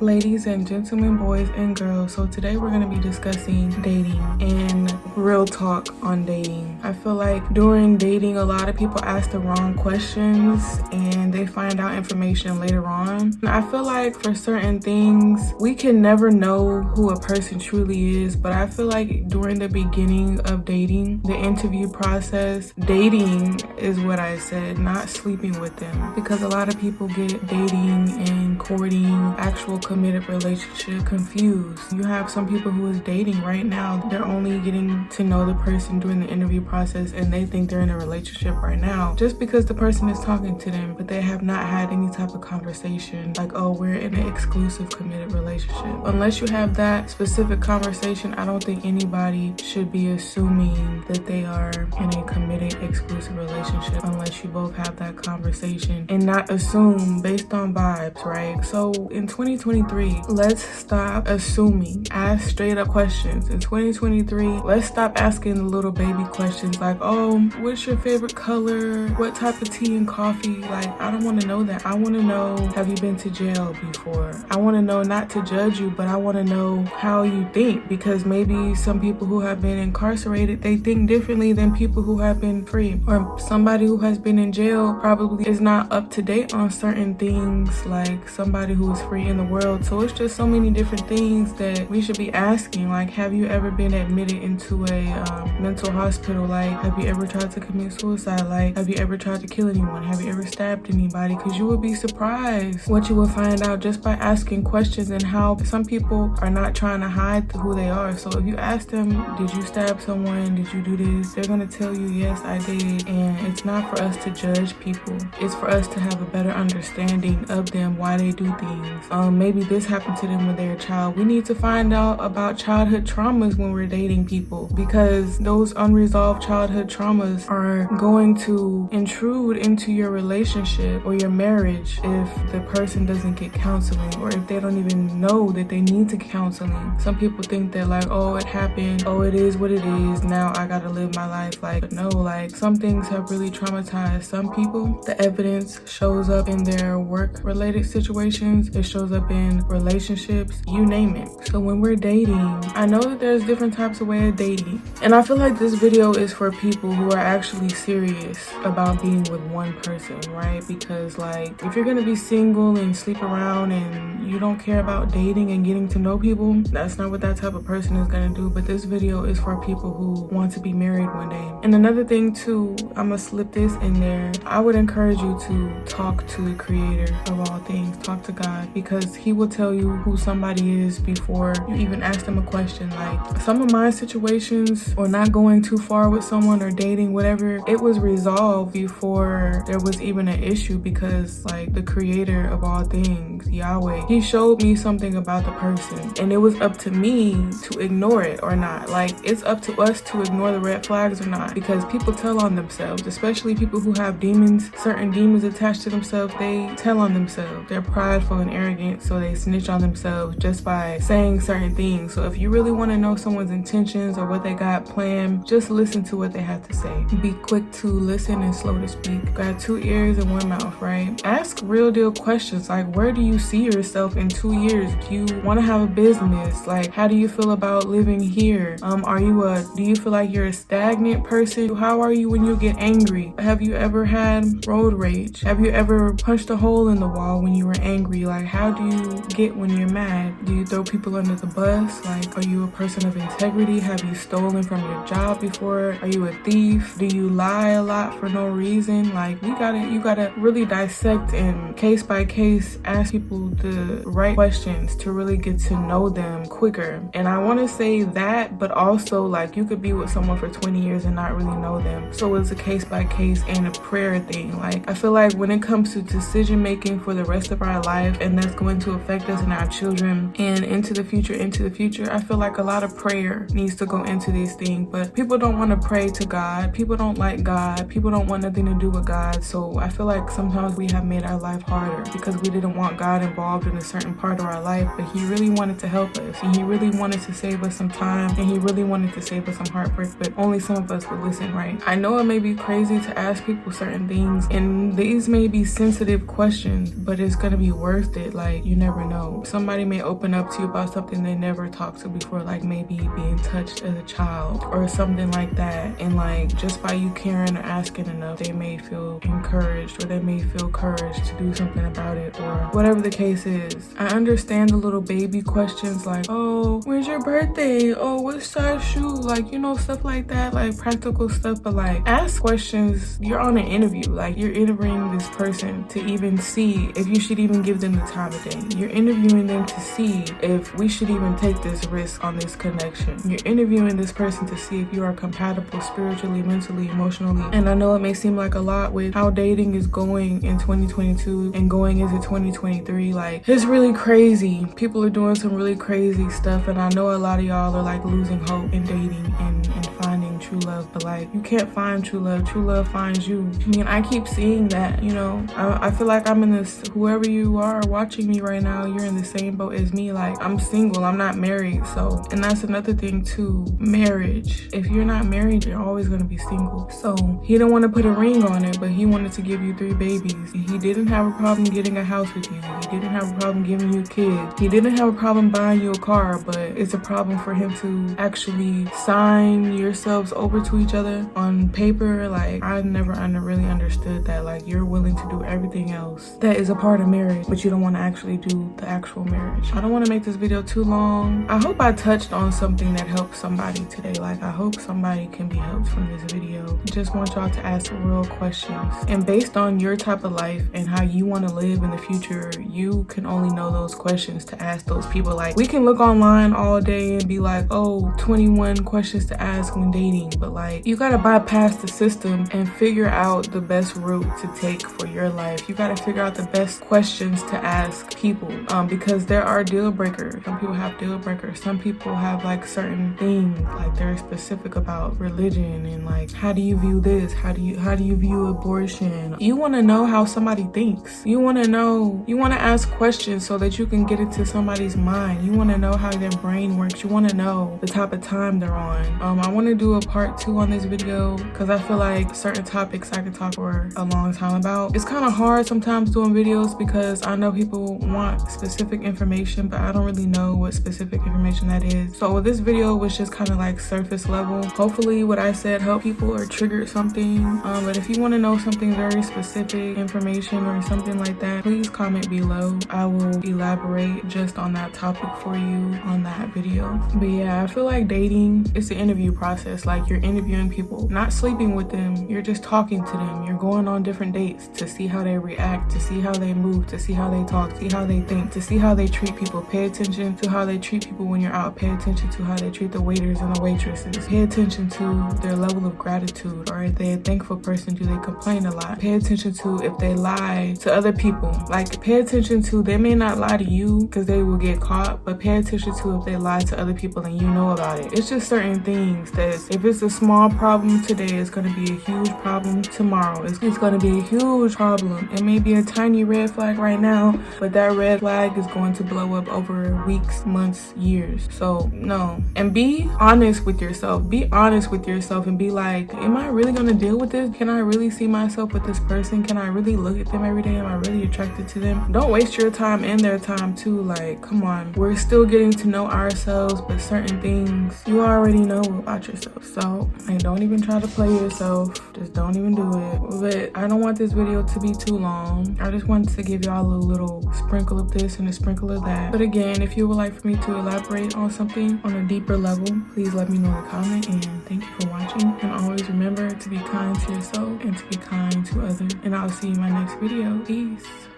Ladies and gentlemen, boys and girls, so today we're going to be discussing dating and real talk on dating. I feel like during dating, a lot of people ask the wrong questions and they find out information later on. I feel like for certain things, we can never know who a person truly is, but I feel like during the beginning of dating, the interview process, dating is what I said, not sleeping with them, because a lot of people get dating and courting, actual committed relationship confused. You have some people who is dating right now, they're only getting to know the person during the interview process and they think they're in a relationship right now just because the person is talking to them, but they have not had any type of conversation like, oh, we're in an exclusive committed relationship. Unless you have that specific conversation, I don't think anybody should be assuming that they are in a committed exclusive relationship unless you both have that conversation and not assume based on vibes, right? So in 2023, let's stop assuming. Ask straight up questions. In 2023, let's stop asking the little baby questions like, oh, what's your favorite color? What type of tea and coffee? Like, I don't want to know that. I want to know, have you been to jail before? I want to know, not to judge you, but I want to know how you think, because maybe some people who have been incarcerated, they think differently than people who have been free, or somebody who has been in jail probably is not up to date on certain things like somebody who is free in the world. So it's just so many different things that we should be asking, like, have you ever been admitted into a mental hospital? Like, have you ever tried to commit suicide? Like, have you ever tried to kill anyone? Have you ever stabbed anybody? Because you would be surprised what you will find out just by asking questions, and how some people are not trying to hide who they are. So if you ask them, did you stab someone? Did you do this? They're going to tell you, yes, I did. And it's not for us to judge people. It's for us to have a better understanding of them, why they do things. Maybe this happened to them when they were a child. We need to find out about childhood traumas when we're dating people, because those unresolved childhood traumas are going to intrude into your relationship or your marriage if the person doesn't get counseling, or if they don't even know that they need to counseling. Some people think that like, oh, it happened, oh, it is what it is, now I gotta live my life. Like, but no, like, some things have really traumatized some people. The evidence shows up in their work related situations, it shows up in relationships, you name it. So when we're dating, I know that there's different types of way of dating, and I feel like this video is for people who are actually serious about being with one person, right? Because like, if you're gonna be single and sleep around and you don't care about dating and getting to know people, that's not what that type of person is gonna do. But this video is for people who want to be married one day. And another thing too, I'm gonna slip this in there, I would encourage you to talk to the creator of all things, talk to God, because he will tell you who somebody is before you even ask them a question. Like, some of my situations, or not going too far with someone or dating, whatever, it was resolved before there was even an issue, because like the creator of all things, Yahweh, he showed me something about the person, and it was up to me to ignore it or not. Like, it's up to us to ignore the red flags or not, because people tell on themselves, especially people who have demons, certain demons attached to themselves. They tell on themselves. They're prideful and arrogant, so they snitch on themselves just by saying certain things. So if you really want to know someone's intentions or what they got planned, just listen to what they have to say. Be quick to listen and slow to speak. Got 2 ears and 1 mouth, right? Ask real deal questions like, where do you see yourself in 2 years? Do you want to have a business? Like, how do you feel about living here? Do you feel like you're a stagnant person? How are you when you get angry? Have you ever had road rage? Have you ever punched a hole in the wall when you were angry? Like, how do you get when you're mad? Do you throw people under the bus? Like, are you a person of integrity? Have you stolen from your job before? Are you a thief? Do you lie a lot for no reason? Like, you gotta really dissect and case by case ask people the right questions to really get to know them quicker. And I want to say that, but also like, you could be with someone for 20 years and not really know them. So it's a case by case and a prayer thing. Like, I feel like when it comes to decision making for the rest of our life, and that's going to affect us and our children and into the future, I feel like a lot of prayer needs to go into these things. But people don't want to pray to God. People don't like God. People don't want nothing to do with God. So I feel like sometimes we have made our life harder because we didn't want God involved in a certain part of our life, but he really wanted to help us, and he really wanted to save us some time, and he really wanted to save us some heartbreak, but only some of us would listen, right? I know it may be crazy to ask people certain things, and these may be sensitive questions, but it's gonna be worth it. Like, you never know. Somebody may open up to you about something they never talked to before, like maybe being touched as a child or something like that, and like just by you caring or asking enough, they may feel encouraged, or they may feel courage to do something about it, or whatever the case is. I understand the little baby questions like, oh, when's your birthday? Oh, what size shoe? Like, you know, stuff like that, like practical stuff. But like, ask questions. You're on an interview. Like, you're interviewing this person to even see if you should even give them the time of day. You're interviewing them to see if we should even take this risk on this connection. You're interviewing this person to see if you are compatible spiritually, mentally, emotionally. And I know it may seem like a lot with how dating is going in 2022 and going into 2023. Like, it's really crazy. People are doing some really crazy stuff, and I know a lot of y'all are like losing hope in dating and finding true love, but like, you can't find true love. True love finds you. I mean, I keep seeing that, you know. I feel like I'm in this, whoever you are watching me right now, you're in the same boat as me. Like, I'm single, I'm not married. So, and that's another thing too, marriage. If you're not married, you're always gonna be single. So he didn't want to put a ring on it, but he wanted to give you 3 babies. He didn't have a problem getting a house with you. He didn't have a problem giving you kids. He didn't have a problem buying you a car, but it's a problem for him to actually sign yourselves over to each other on paper. Like, I never really understood that. Like, you're willing to do everything else that is a part of marriage, but you don't want to actually do the actual marriage. I don't want to make this video too long. I hope I touched on something that helped somebody today. Like, I hope somebody can be helped from this video. Just want y'all to ask real questions, and based on your type of life and how you want to live in the future, you can only know those questions to ask those people. Like, we can look online all day and be like, oh, 21 questions to ask when dating, but like, you gotta bypass the system and figure out the best route to take for your life. You gotta figure out the best questions to ask people, because there are deal breakers. Some people have deal breakers. Some people have like certain things, like they're specific about religion, and like, how do you view this? How do you view abortion? You want to know how somebody thinks. You want to know, you want to ask questions so that you can get into somebody's mind. You want to know how their brain works. You want to know the type of time they're on. I want to do a part 2 on this video because I feel like certain topics I could talk for a long time about. It's kind of hard sometimes doing videos because I know people want specific information, but I don't really know what specific information that is. So this video was just kind of like surface level. Hopefully what I said helped people or triggered something. But if you want to know something very specific information or something like that, please comment below. I will elaborate just on that topic for you on that video. But yeah, I feel like dating, it's an interview process. Like, you're interviewing people, not sleeping with them. You're just talking to them. You're going on different dates to see how they react, to see how they move, to see how they talk, see how they think, to see how they treat people. Pay attention to how they treat people when you're out. Pay attention to how they treat the waiters and the waitresses. Pay attention to their level of gratitude, or if they're a thankful person, do they complain a lot? Pay attention to if they lie to other people. Like, pay attention to, they may not lie to you because they will get caught, but pay attention to if they lie to other people and you know about it. It's just certain things that if it's a small problem today, it's going to be a huge problem tomorrow. It's going to be a huge problem. It may be a tiny red flag right now, but that red flag is going to blow up over weeks, months, years. So no. And be honest with yourself. Be honest with yourself and be like, am I really going to deal with this? Can I really see myself with this person? Can I really look at them every day? Am I really attracted to them? Don't waste your time and their time too. Like, come on. We're still getting to know ourselves, but certain things you already know about yourself. So like, don't even try to play yourself. Just don't even do it. But I don't want this video to be too long. I just wanted to give y'all a little sprinkle of this and a sprinkle of that. But again, if you would like for me to elaborate on something on a deeper level, please let me know in the comment. And thank you for watching. And always remember to be kind to yourself and to be kind to others. And I'll see you in my next video. Peace.